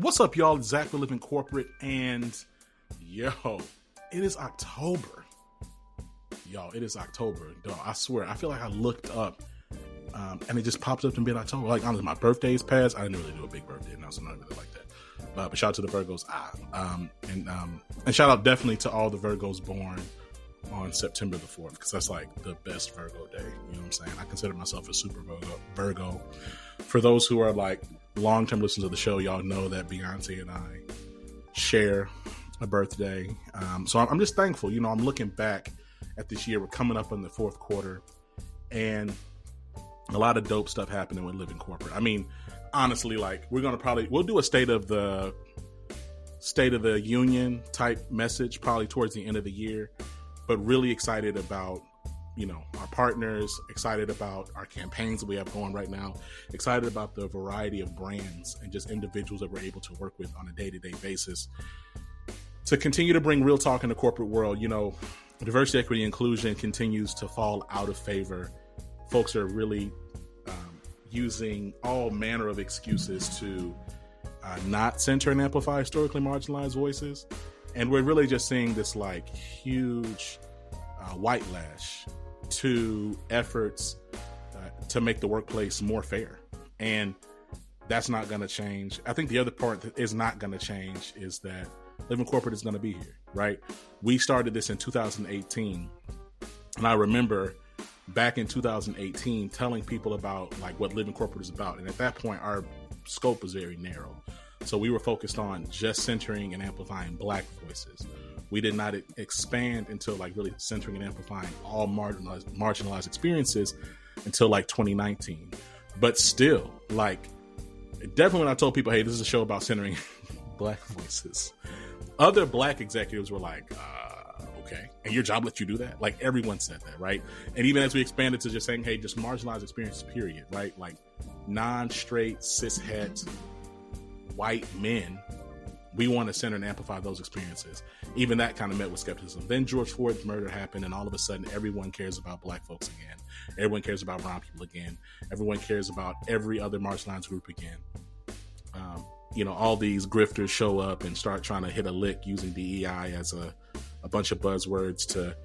What's up, y'all? It's Zach for Living Corporate, and yo, it is October. Y'all, it is October. Dog, I swear, I feel like I looked up, and it just popped up in mid-October. Like, honestly, my birthday's passed. I didn't really do a big birthday now, so not really like that. But shout out to the Virgos. And shout out definitely to all the Virgos born on September the 4th, because that's like the best Virgo day. You know what I'm saying? I consider myself a super Virgo. For those who are like long-term listeners of the show, y'all know that Beyonce and I share a birthday. So I'm just thankful. You know, I'm looking back at this year. We're coming up on the fourth quarter, and a lot of dope stuff happening with Living Corporate. I mean, honestly, like we'll do a state of the union type message probably towards the end of the year, but really excited about, you know, our partners, excited about our campaigns that we have going right now, excited about the variety of brands and just individuals that we're able to work with on a day-to-day basis to continue to bring real talk in the corporate world. You know, diversity, equity, inclusion continues to fall out of favor. Folks are really using all manner of excuses to not center and amplify historically marginalized voices. And we're really just seeing this like huge white lash to efforts to make the workplace more fair. And that's not going to change. I think the other part that is not going to change is that Living Corporate is going to be here, right? We started this in 2018. And I remember back in 2018 telling people about like what Living Corporate is about. And at that point, our scope was very narrow. So we were focused on just centering and amplifying Black voices. We did not expand until like really centering and amplifying all marginalized experiences until like 2019. But still, like, definitely when I told people, hey, this is a show about centering Black voices, other Black executives were like, okay, and your job lets you do that? Like, everyone said that, right? And even as we expanded to just saying, hey, just marginalized experiences, period, right? Like non-straight, cishet, white men, we want to center and amplify those experiences. Even that kind of met with skepticism. Then George Floyd's murder happened, and all of a sudden everyone cares about Black folks again. Everyone cares about brown people again. Everyone cares about every other marginalized group again. You know, all these grifters show up and start trying to hit a lick using DEI as a bunch of buzzwords to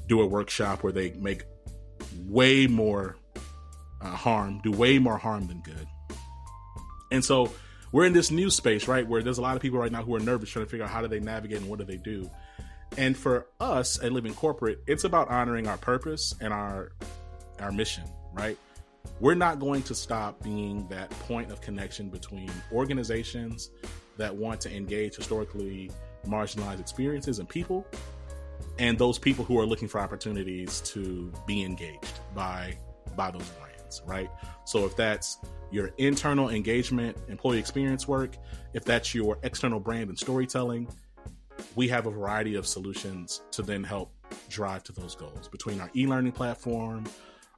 do a workshop where they make way more harm, do way more harm than good. And so we're in this new space, right, where there's a lot of people right now who are nervous trying to figure out how do they navigate and what do they do. And for us at Living Corporate, it's about honoring our purpose and our mission, right? We're not going to stop being that point of connection between organizations that want to engage historically marginalized experiences and people, and those people who are looking for opportunities to be engaged by those brands, right? So if that's your internal engagement, employee experience work, if that's your external brand and storytelling, we have a variety of solutions to then help drive to those goals. Between our e-learning platform,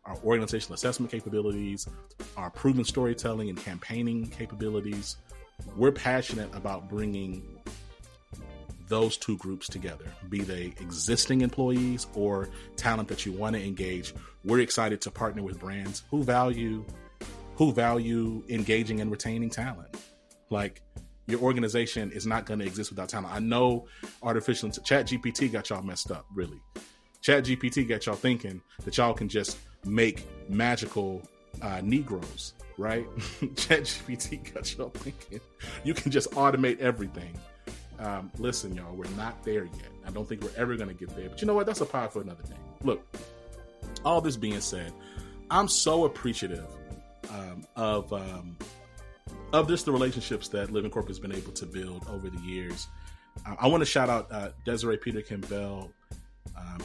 our organizational assessment capabilities, our proven storytelling and campaigning capabilities, we're passionate about bringing those two groups together, be they existing employees or talent that you want to engage. We're excited to partner with brands who value engaging and retaining talent. Like, your organization is not going to exist without talent. I know ChatGPT got y'all messed up, really. ChatGPT got y'all thinking that y'all can just make magical Negroes, right? ChatGPT got y'all thinking you can just automate everything. Listen, y'all, we're not there yet. I don't think we're ever going to get there. But you know what? That's a pod for another day. Look, all this being said, I'm so appreciative of just the relationships that Living Corp has been able to build over the years. I want to shout out Desiree Peter Kimbell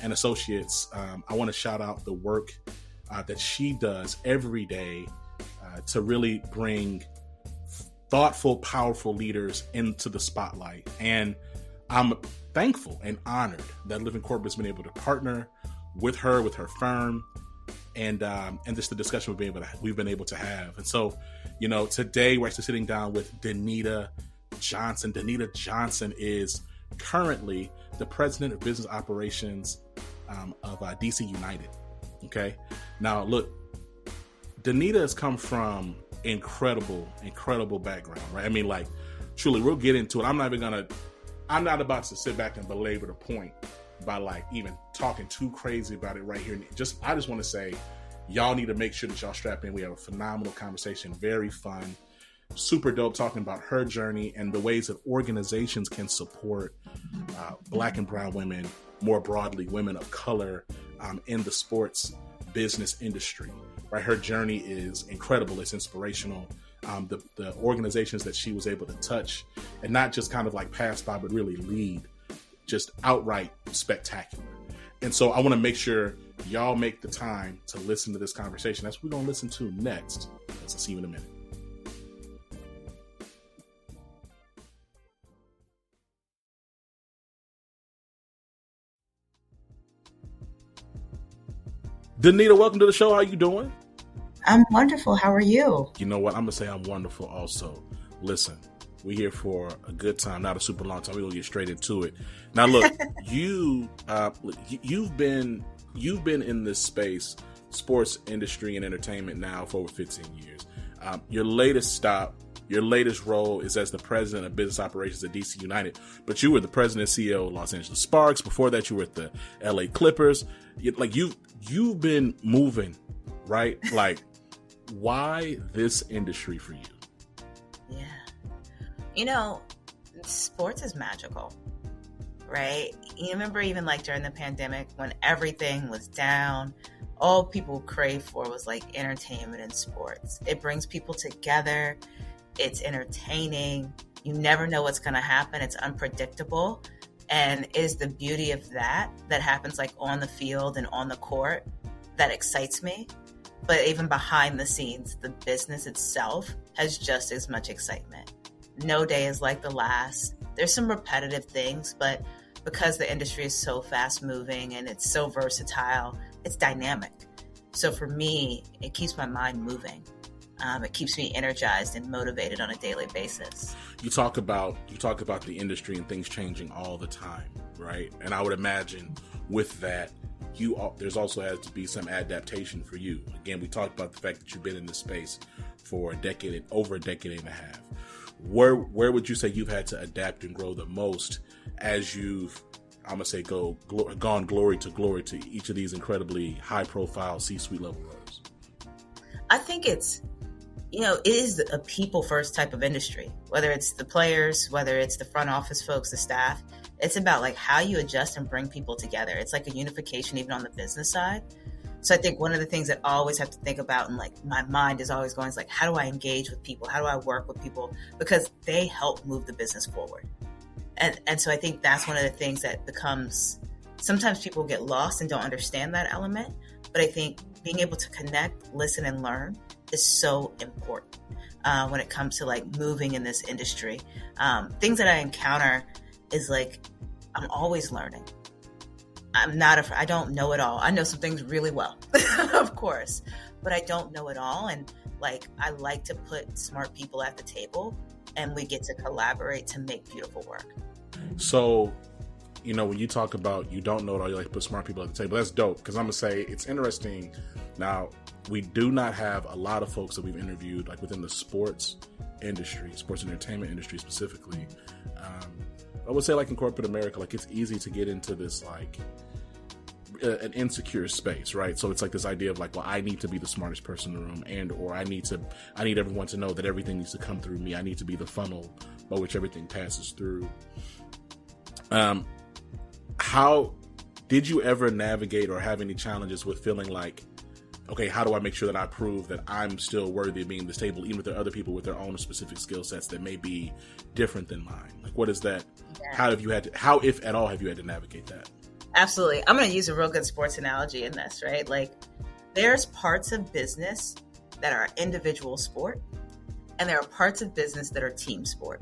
and Associates. I want to shout out the work that she does every day to really bring thoughtful, powerful leaders into the spotlight. And I'm thankful and honored that Living Corp has been able to partner with her firm, and just the discussion we've been able to have. And so, you know, today we're actually sitting down with Danita Johnson. Danita Johnson is currently the president of business operations of DC United. Okay. Now, look, Danita has come from incredible background, right? I mean, like, truly, we'll get into it. I'm not about to sit back and belabor the point by like even talking too crazy about it right here. I just want to say, y'all need to make sure that y'all strap in. We have a phenomenal conversation, very fun, super dope, talking about her journey and the ways that organizations can support Black and brown women, more broadly, women of color in the sports business industry. Right, her journey is incredible. It's inspirational. The organizations that she was able to touch and not just kind of like pass by, but really lead, just outright spectacular. And so I want to make sure y'all make the time to listen to this conversation. That's what we're going to listen to next. I'll see you in a minute. Danita, welcome to the show. How you doing? I'm wonderful. How are you? You know what? I'm going to say I'm wonderful also. Listen, we're here for a good time, not a super long time. We're going to get straight into it. Now, look, you've been in this space, sports industry and entertainment now for over 15 years. Your latest role is as the president of business operations at DC United, but you were the president and CEO of Los Angeles Sparks. Before that, you were at the LA Clippers. You've been moving, right? Like, why this industry for you? Yeah. Sports is magical, right? You remember even like during the pandemic when everything was down, all people craved for was like entertainment and sports. It brings people together. It's entertaining. You never know what's going to happen. It's unpredictable. And it is the beauty of that happens like on the field and on the court that excites me. But even behind the scenes, the business itself has just as much excitement. No day is like the last. There's some repetitive things, but because the industry is so fast moving and it's so versatile, it's dynamic. So for me, it keeps my mind moving. It keeps me energized and motivated on a daily basis. You talk about the industry and things changing all the time, right? And I would imagine with that, there's also has to be some adaptation for you. Again, we talked about the fact that you've been in this space for over a decade and a half. Where would you say you've had to adapt and grow the most as you've, I'm gonna say, gone glory to each of these incredibly high profile C-suite level roles? I think it is a people first type of industry, whether it's the players, whether it's the front office folks, the staff. It's about like how you adjust and bring people together. It's like a unification even on the business side. So I think one of the things that I always have to think about and like my mind is always going is like, how do I engage with people? How do I work with people? Because they help move the business forward. And so I think that's one of the things that becomes, sometimes people get lost and don't understand that element. But I think being able to connect, listen, and learn is so important when it comes to like moving in this industry. Things that I encounter is like, I'm always learning. I don't know it all. I know some things really well, of course, but I don't know it all. And like, I like to put smart people at the table and we get to collaborate to make beautiful work. So, when you talk about you don't know it all, you like to put smart people at the table. That's dope. Cause I'm gonna say it's interesting. Now, we do not have a lot of folks that we've interviewed like within the sports industry, sports and entertainment industry specifically. I would say like in corporate America, like it's easy to get into this like an insecure space, right? So it's like this idea of like, well, I need to be the smartest person in the room, or I need everyone to know that everything needs to come through me. I need to be the funnel by which everything passes through. How did you ever navigate or have any challenges with feeling like, okay, how do I make sure that I prove that I'm still worthy of being at this table, even if there are other people with their own specific skill sets that may be different than mine? Like, what is that? Yeah. How, if at all, have you had to navigate that? Absolutely. I'm going to use a real good sports analogy in this, right? Like, there's parts of business that are individual sport, and there are parts of business that are team sport.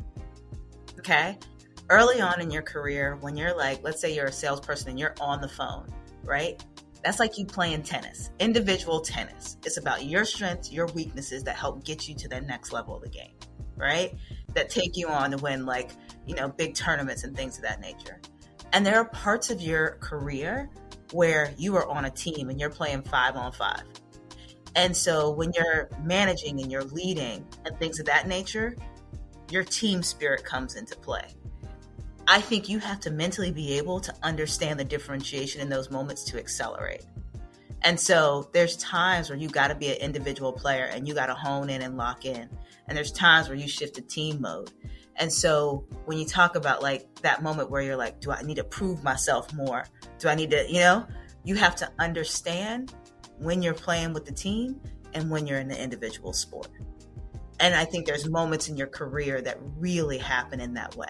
Okay? Early on in your career, when you're like, let's say you're a salesperson and you're on the phone, right? That's like you playing tennis, individual tennis. It's about your strengths, your weaknesses that help get you to the next level of the game, right? That take you on to win big tournaments and things of that nature. And there are parts of your career where you are on a team and you're playing 5-on-5. And so when you're managing and you're leading and things of that nature, your team spirit comes into play. I think you have to mentally be able to understand the differentiation in those moments to accelerate. And so there's times where you got to be an individual player and you got to hone in and lock in. And there's times where you shift to team mode. And so when you talk about like that moment where you're like, do I need to prove myself more? Do I need to, you have to understand when you're playing with the team and when you're in the individual sport. And I think there's moments in your career that really happen in that way.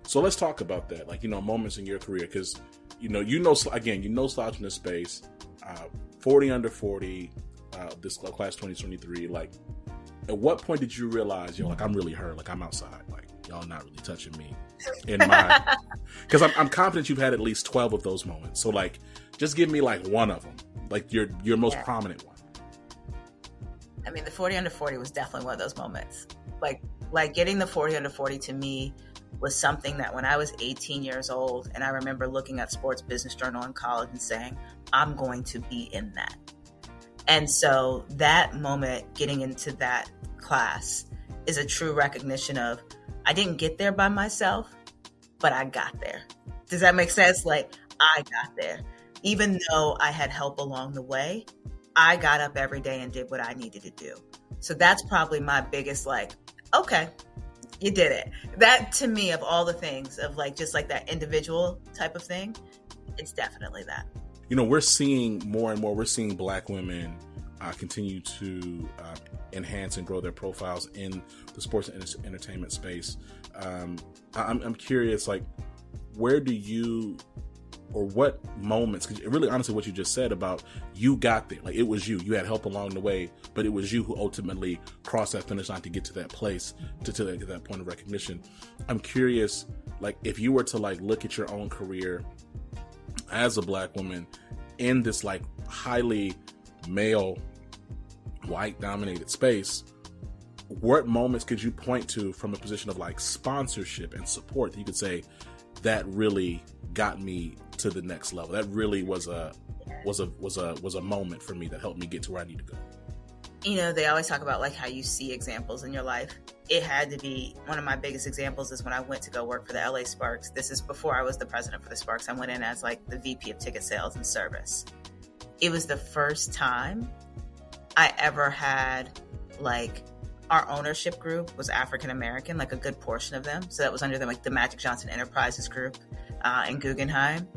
So let's talk about that, like, moments in your career, because, slouch in this space, 40 under 40, this class 2023, like, at what point did you realize, like, I'm really hurt, like, I'm outside, like, y'all not really touching me because I'm confident you've had at least 12 of those moments. So, like, just give me, like, one of them, like, your most prominent one. I mean, the 40 under 40 was definitely one of those moments. Like getting the 40 under 40 to me was something that when I was 18 years old, and I remember looking at Sports Business Journal in college and saying, I'm going to be in that. And so that moment, getting into that class, is a true recognition of, I didn't get there by myself, but I got there. Does that make sense? Like, I got there. Even though I had help along the way, I got up every day and did what I needed to do. So that's probably my biggest, like, okay, you did it. That, to me, of all the things, of like, just like that individual type of thing, it's definitely that. We're seeing more and more, we're seeing Black women continue to enhance and grow their profiles in the sports and entertainment space. I'm curious, like, where do you, or what moments, because really honestly what you just said about you got there, like, it was you had help along the way, but it was you who ultimately crossed that finish line to get to that place, to that point of recognition. I'm curious, like, if you were to like look at your own career as a Black woman in this like highly male, white dominated space, what moments could you point to from a position of like sponsorship and support that you could say that really got me to the next level? That really was a moment for me that helped me get to where I need to go. They always talk about like how you see examples in your life. It had to be, one of my biggest examples is when I went to go work for the LA Sparks. This is before I was the president for the Sparks. I went in as like the VP of ticket sales and service. It was the first time I ever had, like, our ownership group was African American, like a good portion of them. So that was under like the Magic Johnson Enterprises group in Guggenheim.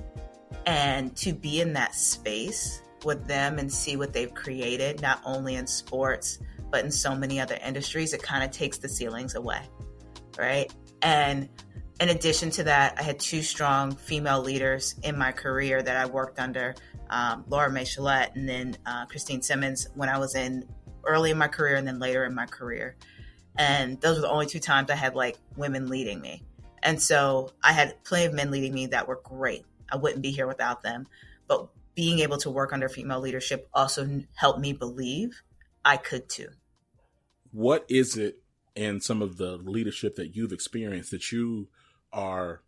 And to be in that space with them and see what they've created, not only in sports, but in so many other industries, it kind of takes the ceilings away, right? And in addition to that, I had two strong female leaders in my career that I worked under, Laura Mae Chalette and then Christine Simmons, when I was early in my career and then later in my career. And those were the only two times I had like women leading me. And so I had plenty of men leading me that were great. I wouldn't be here without them. But being able to work under female leadership also helped me believe I could too. What is it in some of the leadership that you've experienced that you are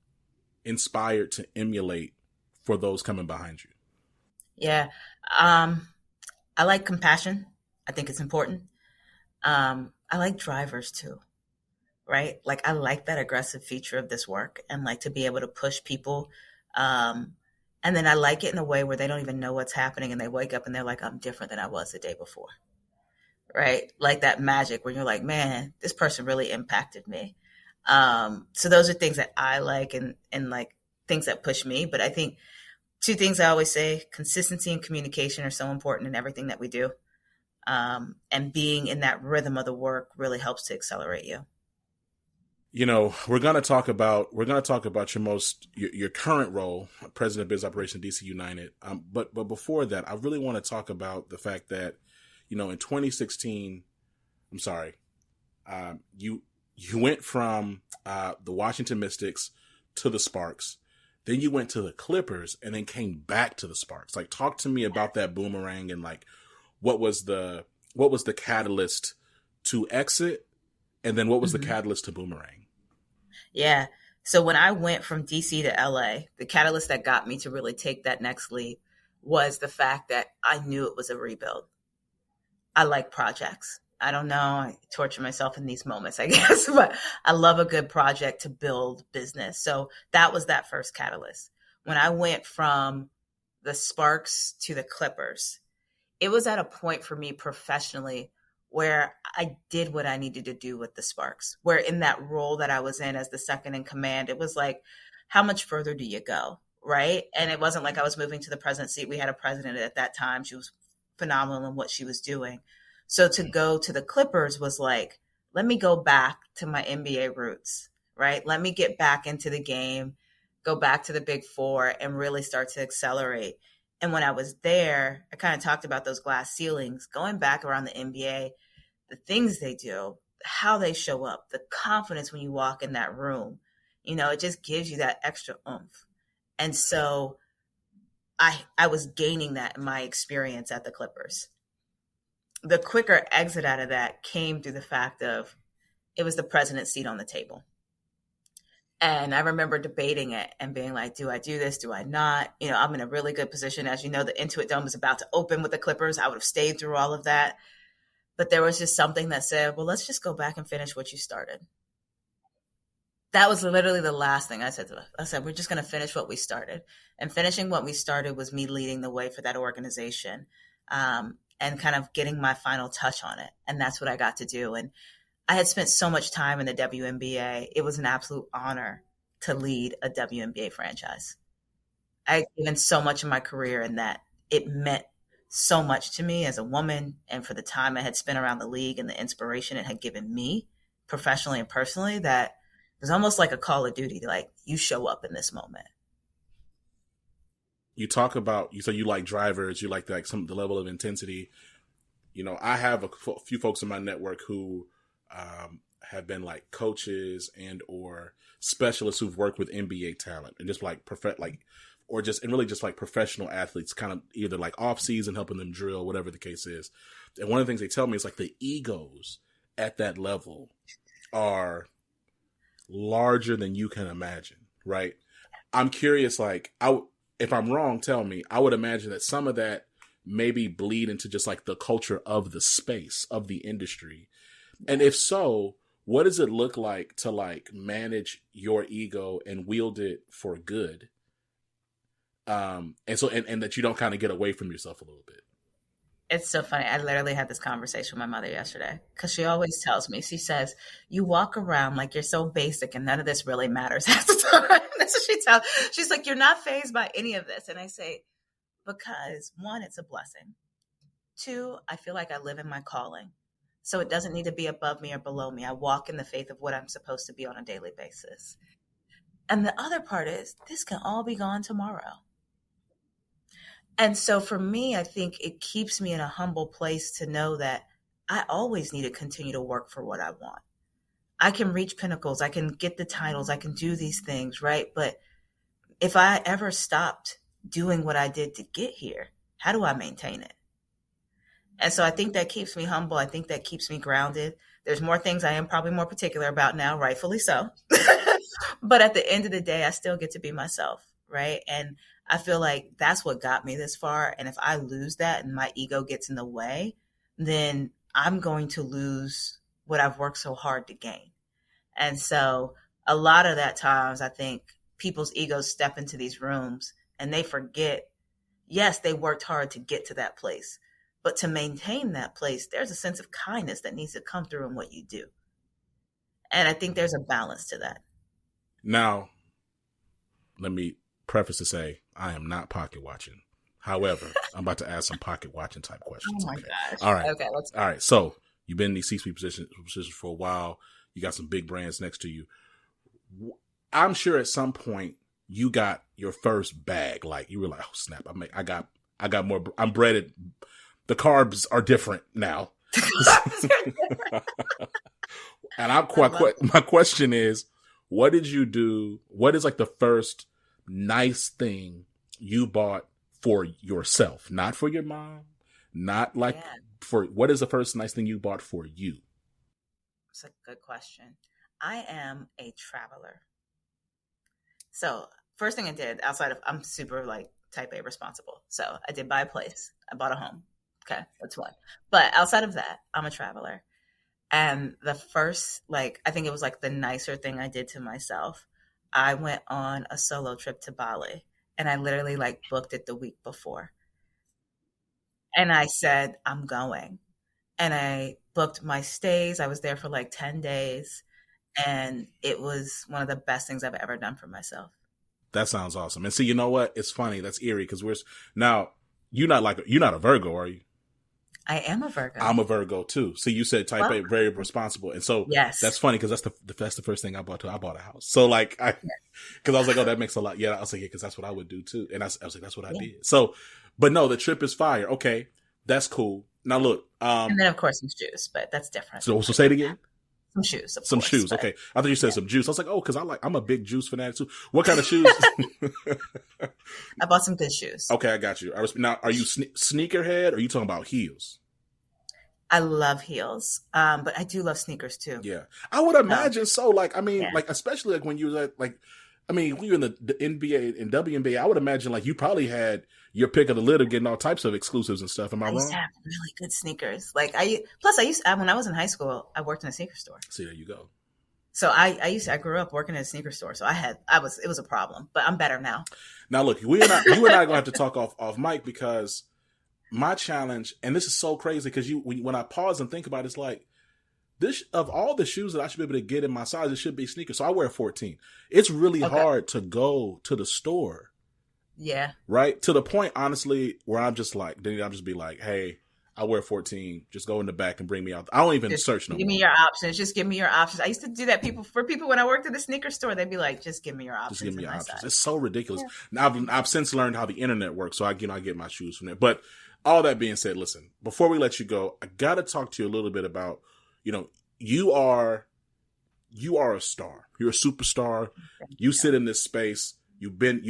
inspired to emulate for those coming behind you? Yeah. I like compassion. I think it's important. I like drivers too, right? Like, I like that aggressive feature of this work and like to be able to push people. And then I like it in a way where they don't even know what's happening and they wake up and they're like, I'm different than I was the day before, right? Like that magic where you're like, man, this person really impacted me. So those are things that I like and like things that push me. But I think two things I always say, consistency and communication are so important in everything that we do. And being in that rhythm of the work really helps to accelerate you. We're going to talk about your current role, President of Biz Operations DC United. But before that, I really want to talk about the fact that, in 2016, you went from the Washington Mystics to the Sparks. Then you went to the Clippers and then came back to the Sparks. Like, talk to me about that boomerang and like, what was the catalyst to exit? And then what was the catalyst to boomerang? Yeah. So when I went from DC to LA, the catalyst that got me to really take that next leap was the fact that I knew it was a rebuild. I like projects. I don't know. I torture myself in these moments, I guess, but I love a good project to build business. So that was that first catalyst. When I went from the Sparks to the Clippers, it was at a point for me professionally where I did what I needed to do with the Sparks, where in that role that I was in as the second in command, it was like, how much further do you go? Right. And it wasn't like I was moving to the president's seat. We had a president at that time. She was phenomenal in what she was doing. So to go to the Clippers was like, let me go back to my NBA roots, right? Let me get back into the game, go back to the Big Four and really start to accelerate. And when I was there, I kind of talked about those glass ceilings, going back around the NBA, the things they do, how they show up, the confidence when you walk in that room, it just gives you that extra oomph. And so I was gaining that in my experience at the Clippers. The quicker exit out of that came through the fact of it was the president's seat on the table. And I remember debating it and being like, do I do this? Do I not? I'm in a really good position. As you know, the Intuit Dome is about to open with the Clippers. I would have stayed through all of that. But there was just something that said, well, let's just go back and finish what you started. That was literally the last thing I said to them. I said, we're just going to finish what we started. And finishing what we started was me leading the way for that organization and kind of getting my final touch on it. And that's what I got to do. And I had spent so much time in the WNBA. It was an absolute honor to lead a WNBA franchise. I had given so much of my career in that. It meant so much to me as a woman and for the time I had spent around the league and the inspiration it had given me professionally and personally that it was almost like a call of duty. Like, you show up in this moment. You talk about, you say you like drivers, you like the level of intensity. I have a few folks in my network who have been like coaches and or specialists who've worked with NBA talent and just like really just like professional athletes, kind of either like off season, helping them drill, whatever the case is. And one of the things they tell me is like the egos at that level are larger than you can imagine. Right. I'm curious, like if I'm wrong, tell me. I would imagine that some of that maybe bleed into just like the culture of the space of the industry. And if so, what does it look like to like manage your ego and wield it for good? And that you don't kind of get away from yourself a little bit. It's so funny. I literally had this conversation with my mother yesterday because she always tells me, she says, you walk around like you're so basic and none of this really matters half the time. That's what she tells. She's like, you're not fazed by any of this. And I say, because one, it's a blessing. Two, I feel like I live in my calling. So it doesn't need to be above me or below me. I walk in the faith of what I'm supposed to be on a daily basis. And the other part is this can all be gone tomorrow. And so for me, I think it keeps me in a humble place to know that I always need to continue to work for what I want. I can reach pinnacles. I can get the titles. I can do these things, right? But if I ever stopped doing what I did to get here, how do I maintain it? And so I think that keeps me humble. I think that keeps me grounded. There's more things I am probably more particular about now, rightfully so. But at the end of the day, I still get to be myself, right? And I feel like that's what got me this far. And if I lose that and my ego gets in the way, then I'm going to lose what I've worked so hard to gain. And so a lot of that times, I think people's egos step into these rooms and they forget, yes, they worked hard to get to that place. But to maintain that place, there's a sense of kindness that needs to come through in what you do. And I think there's a balance to that. Now, let me preface to say, I am not pocket watching. However, I'm about to ask some pocket watching type questions. Oh my gosh. All right. Okay. All right. So you've been in these C-suite positions for a while. You got some big brands next to you. I'm sure at some point you got your first bag. Like you were like, oh snap! I got more. I'm breaded. The carbs are different now. And my question is, what did you do? What is like the first nice thing you bought for yourself? Not for your mom, not like what is the first nice thing you bought for you? It's a good question. I am a traveler. So first thing I did outside of, I'm super like type A responsible. So I did buy a place. I bought a home. Okay. That's one. But outside of that, I'm a traveler. And the first, like, I think it was like the nicer thing I did to myself. I went on a solo trip to Bali and I literally like booked it the week before. And I said, I'm going. And I booked my stays. I was there for like 10 days. And it was one of the best things I've ever done for myself. That sounds awesome. And see, you know what? It's funny. That's eerie because now you're not a Virgo, are you? I am a Virgo. I'm a Virgo too. So you said type A, very responsible. And so yes, that's funny because that's the first thing I bought too. I bought a house. So like because I was like, oh, that makes a lot. Yeah. I was like, yeah, because that's what I would do too. And I was like, that's what I did. So, but no, the trip is fire. Okay. That's cool. Now look. And then of course some shoes, but that's different. So say it again. Some shoes. Of some course, shoes. Okay. I thought you said some juice. I was like, oh, because I'm a big juice fanatic too. What kind of shoes? I bought some good shoes. Okay, I got you. Now, are you sneakerhead or are you talking about heels? I love heels, but I do love sneakers too. Yeah, I would imagine so. Like, I mean, like especially like when you were when you were in the NBA and WNBA, I would imagine like you probably had your pick of the litter, getting all types of exclusives and stuff. Am I wrong? I used to have really good sneakers. Like when I was in high school, I worked in a sneaker store. See, there you go. So I grew up working in a sneaker store. So it was a problem, but I'm better now. Now look, you and I are going to have to talk off mic because my challenge, and this is so crazy because when I pause and think about it, it's like this, of all the shoes that I should be able to get in my size, it should be sneakers. So I wear 14. It's really hard to go to the store. Yeah. Right? To the point, honestly, where I'm just like, then I'll just be like, hey, I wear 14. Just go in the back and bring me out. I don't even search no more. Give me your options. Just give me your options. I used to do that for people when I worked at the sneaker store. They'd be like, just give me your options. Just give me your options. It's so ridiculous. Yeah. Now, I've since learned how the internet works. So I get my shoes from there. But all that being said, listen, before we let you go, I got to talk to you a little bit about, you are a star. You're a superstar. You sit in this space. You've been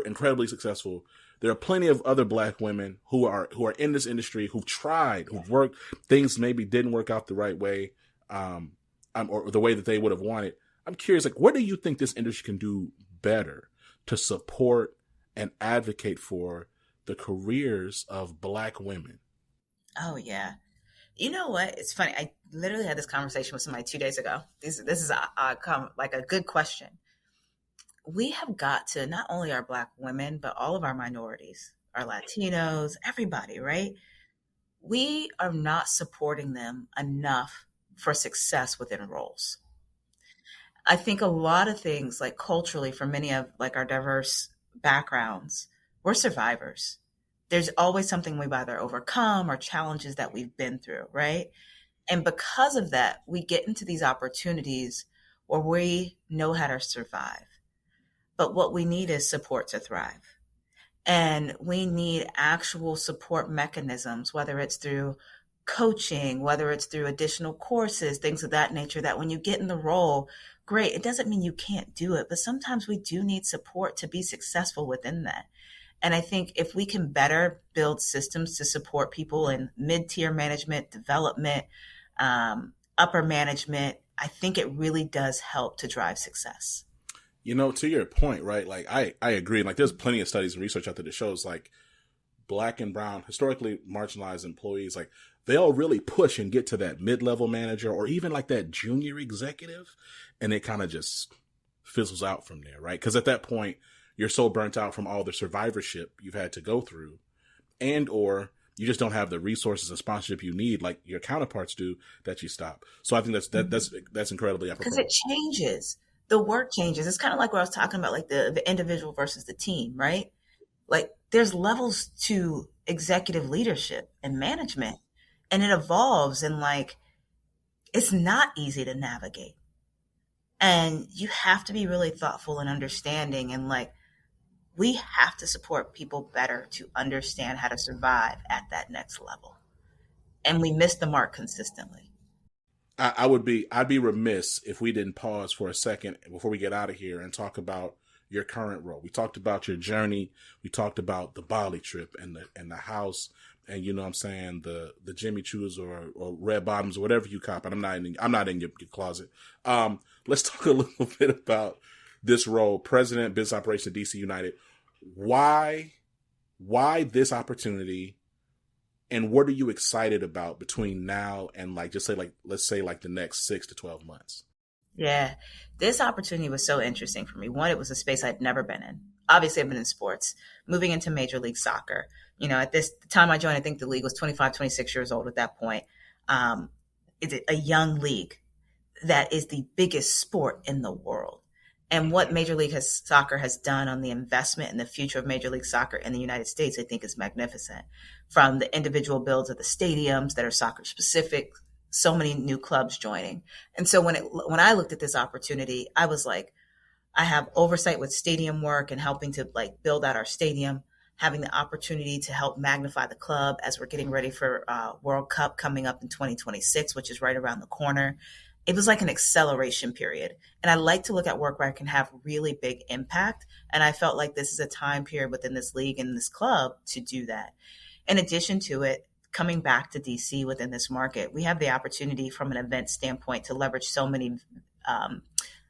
incredibly successful. There are plenty of other Black women who are in this industry, who've tried, who've worked. Things maybe didn't work out the right way, or the way that they would have wanted. I'm curious, like, what do you think this industry can do better to support and advocate for the careers of Black women? Oh yeah. You know what? It's funny. I literally had this conversation with somebody 2 days ago. This is like a good question. We have got to, not only our Black women, but all of our minorities, our Latinos, everybody, right? We are not supporting them enough for success within roles. I think a lot of things, like culturally, for many of like our diverse backgrounds, we're survivors. There's always something we've either overcome or challenges that we've been through, right? And because of that, we get into these opportunities where we know how to survive. But what we need is support to thrive. And we need actual support mechanisms, whether it's through coaching, whether it's through additional courses, things of that nature, that when you get in the role, great. It doesn't mean you can't do it, but sometimes we do need support to be successful within that. And I think if we can better build systems to support people in mid-tier management, development, upper management, I think it really does help to drive success. To your point, right? Like I agree. Like there's plenty of studies and research out there that shows like Black and brown, historically marginalized employees, like they'll really push and get to that mid-level manager or even like that junior executive, and it kind of just fizzles out from there, right? Because at that point, you're so burnt out from all the survivorship you've had to go through, and or you just don't have the resources and sponsorship you need, like your counterparts do, that you stop. So I think that's incredibly apropos. Because it changes. The work changes. It's kind of like what I was talking about, like the individual versus the team, right? Like there's levels to executive leadership and management, and it evolves, and like it's not easy to navigate. And you have to be really thoughtful and understanding, and like we have to support people better to understand how to survive at that next level. And we miss the mark consistently. I'd be remiss if we didn't pause for a second before we get out of here and talk about your current role. We talked about your journey. We talked about the Bali trip and the house, and the Jimmy Choos or red bottoms or whatever you cop. And I'm not in your closet. Let's talk a little bit about this role, President Business Operations at DC United. Why this opportunity? And what are you excited about between now and like, just say like, let's say like the next 6 to 12 months? Yeah, this opportunity was so interesting for me. One, it was a space I'd never been in. Obviously, I've been in sports, moving into Major League Soccer. At this time I joined, I think the league was 25, 26 years old at that point. It's a young league that is the biggest sport in the world. And what Major League Soccer has done on the investment in the future of Major League Soccer in the United States, I think is magnificent. From the individual builds of the stadiums that are soccer specific, so many new clubs joining. And so when I looked at this opportunity, I was like, I have oversight with stadium work and helping to like build out our stadium, having the opportunity to help magnify the club as we're getting ready for World Cup coming up in 2026, which is right around the corner. It was like an acceleration period. And I like to look at work where I can have really big impact. And I felt like this is a time period within this league and this club to do that. In addition to it, coming back to DC within this market, we have the opportunity from an event standpoint to leverage so many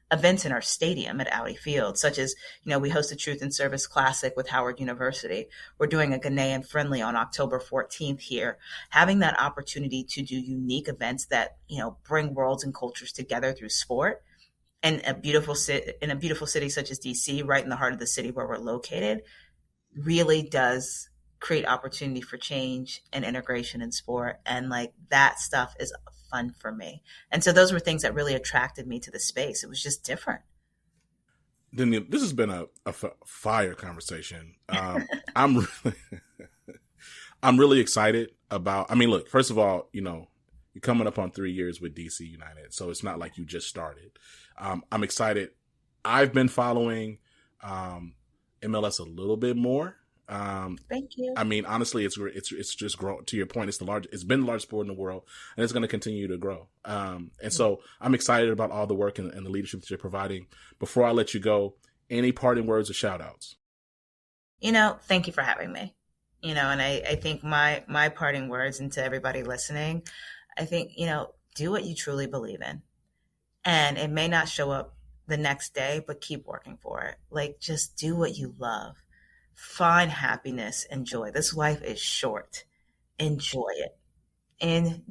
events in our stadium at Audi Field, such as, we host a Truth and Service Classic with Howard University. We're doing a Ghanaian Friendly on October 14th here. Having that opportunity to do unique events that, bring worlds and cultures together through sport and in a beautiful city such as DC, right in the heart of the city where we're located, really does create opportunity for change and integration in sport. And like that stuff is fun for me. And so those were things that really attracted me to the space. It was just different. Then this has been a fire conversation. I'm really excited about, look, first of all, you're coming up on 3 years with DC United. So it's not like you just started. I'm excited. I've been following MLS a little bit more. Thank you. Honestly, it's just grown. To your point, it's been the largest sport in the world, and it's going to continue to grow. So I'm excited about all the work and the leadership that you're providing. Before I let you go, any parting words or shout outs? Thank you for having me. And I think my parting words, and to everybody listening, I think, do what you truly believe in. And it may not show up the next day, but keep working for it. Like, just do what you love. Find happiness and joy. This life is short. Enjoy it. And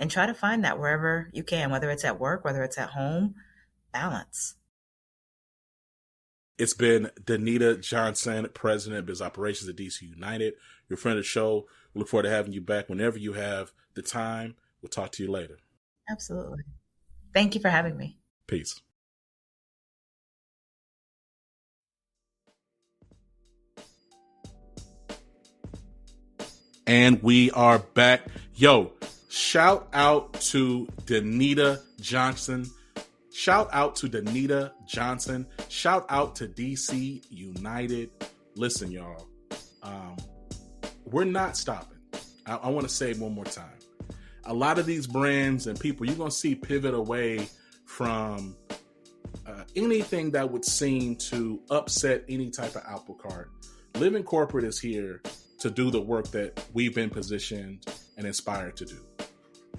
try to find that wherever you can, whether it's at work, whether it's at home. Balance. It's been Danita Johnson, President of Business Operations at DC United, your friend of the show. We look forward to having you back whenever you have the time. We'll talk to you later. Absolutely. Thank you for having me. Peace. And we are back. Yo, shout out to Danita Johnson. Shout out to Danita Johnson. Shout out to DC United. Listen, y'all, we're not stopping. I want to say it one more time. A lot of these brands and people, you're going to see pivot away from anything that would seem to upset any type of apple cart. Living Corporate is here to do the work that we've been positioned and inspired to do.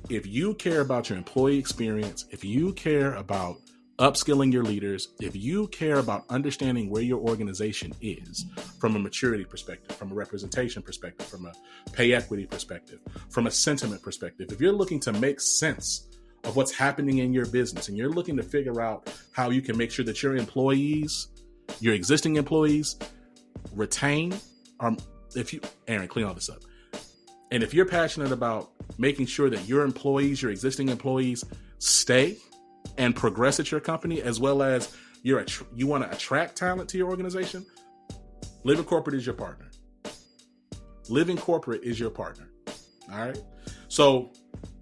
If you care about your employee experience, if you care about upskilling your leaders, if you care about understanding where your organization is from a maturity perspective, from a representation perspective, from a pay equity perspective, from a sentiment perspective, if you're looking to make sense of what's happening in your business and you're looking to figure out how you can make sure that your employees, your existing employees, retain, Aaron, clean all this up. And if you're passionate about making sure that your employees, your existing employees, stay and progress at your company, as well as you want to attract talent to your organization, Living Corporate is your partner. Living Corporate is your partner. All right. So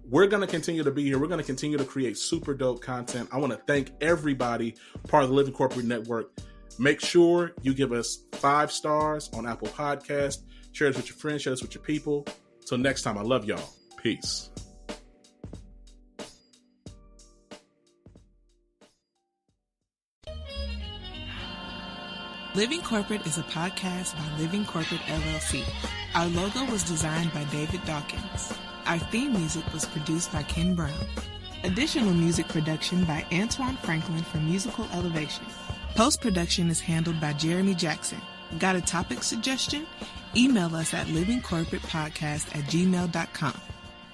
we're going to continue to be here. We're going to continue to create super dope content. I want to thank everybody part of the Living Corporate Network. Make sure you give us 5 stars on Apple Podcasts. Share this with your friends. Share this with your people. Till next time, I love y'all. Peace. Living Corporate is a podcast by Living Corporate LLC. Our logo was designed by David Dawkins. Our theme music was produced by Ken Brown. Additional music production by Antoine Franklin for Musical Elevation. Post-production is handled by Jeremy Jackson. Got a topic suggestion? email us at livingcorporatepodcast@gmail.com.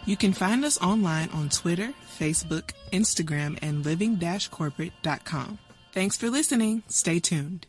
You can find us online on Twitter, Facebook, Instagram, and living-corporate.com. Thanks for listening. Stay tuned.